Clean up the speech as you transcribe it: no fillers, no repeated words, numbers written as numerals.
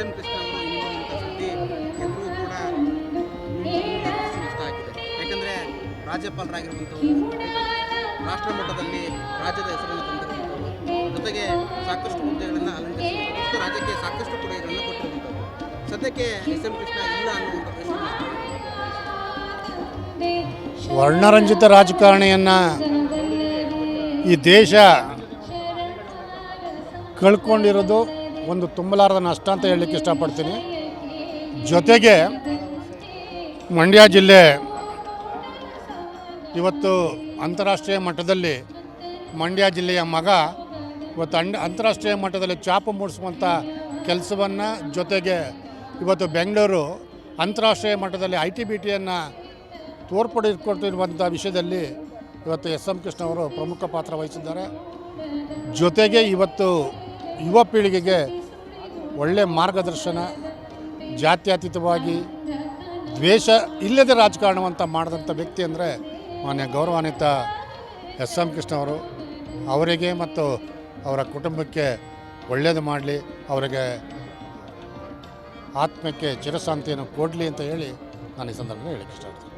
M Krishna ಅವರು ಇನ್ನೊಂದು ಸುದ್ದಿ ಎಲ್ಲರೂ ಕೂಡ ಇಷ್ಟ ಆಗಿದೆ. ಯಾಕಂದರೆ ರಾಜ್ಯಪಾಲರಾಗಿರುವಂಥವ್ರು, ರಾಷ್ಟ್ರ ಮಟ್ಟದಲ್ಲಿ ರಾಜ್ಯದ ಹೆಸರನ್ನು ತಂದಿರುವಂಥವ್ರು, ಜೊತೆಗೆ ಸಾಕಷ್ಟು ಹುದ್ದೆಗಳನ್ನು ಅಲಂಕರಿಸಿರುವಂಥದ್ದು ಮತ್ತು ರಾಜ್ಯಕ್ಕೆ ಸಾಕಷ್ಟು ಕೊಡುಗೆಗಳನ್ನು ಕೊಟ್ಟಿರುವಂಥದ್ದು. ಸದ್ಯಕ್ಕೆ ಎಸ್ ಎಂ ಕೃಷ್ಣ ಇಲ್ಲ ಅನ್ನುವಂಥ ಪ್ರಶ್ನೆ. ವರ್ಣರಂಜಿತ ರಾಜಕಾರಣಿಯನ್ನು ಈ ದೇಶ ಕಳ್ಕೊಂಡಿರೋದು ಒಂದು ತುಂಬಲಾರದ ನಷ್ಟ ಅಂತ ಹೇಳಲಿಕ್ಕೆ ಇಷ್ಟಪಡ್ತೀನಿ. ಜೊತೆಗೆ ಮಂಡ್ಯ ಜಿಲ್ಲೆ ಇವತ್ತು ಅಂತಾರಾಷ್ಟ್ರೀಯ ಮಟ್ಟದಲ್ಲಿ ಮಂಡ್ಯ ಜಿಲ್ಲೆಯ ಮಗ ಇವತ್ತು ಅಂತಾರಾಷ್ಟ್ರೀಯ ಮಟ್ಟದಲ್ಲಿ ಛಾಪು ಮೂಡಿಸುವಂಥ ಕೆಲಸವನ್ನು, ಜೊತೆಗೆ ಇವತ್ತು ಬೆಂಗಳೂರು ಅಂತಾರಾಷ್ಟ್ರೀಯ ಮಟ್ಟದಲ್ಲಿ ITBTಯನ್ನು ತೋರ್ಪಡಿಸಿಕೊಡ್ತಿರುವಂಥ ವಿಷಯದಲ್ಲಿ ಇವತ್ತು ಎಸ್ ಎಂ ಕೃಷ್ಣ ಅವರು ಪ್ರಮುಖ ಪಾತ್ರ ವಹಿಸಿದ್ದಾರೆ. ಜೊತೆಗೆ ಇವತ್ತು ಯುವ ಪೀಳಿಗೆಗೆ ಒಳ್ಳೆಯ ಮಾರ್ಗದರ್ಶನ, ಜಾತ್ಯತೀತವಾಗಿ ದ್ವೇಷ ಇಲ್ಲದೆ ರಾಜಕಾರಣವಂತ ಮಾಡಿದಂಥ ವ್ಯಕ್ತಿ ಅಂದರೆ ಮಾನ್ಯ ಗೌರವಾನ್ವಿತ ಎಸ್ ಎಂ ಕೃಷ್ಣ ಅವರು. ಅವರಿಗೆ ಮತ್ತು ಅವರ ಕುಟುಂಬಕ್ಕೆ ಒಳ್ಳೆಯದು ಮಾಡಲಿ, ಅವರಿಗೆ ಆತ್ಮಕ್ಕೆ ಚಿರಶಾಂತಿಯನ್ನು ಕೊಡಲಿ ಅಂತ ಹೇಳಿ ನಾನು ಈ ಸಂದರ್ಭದಲ್ಲಿ ಹೇಳಕ್ಕೆ ಇಷ್ಟಪಡ್ತೀನಿ.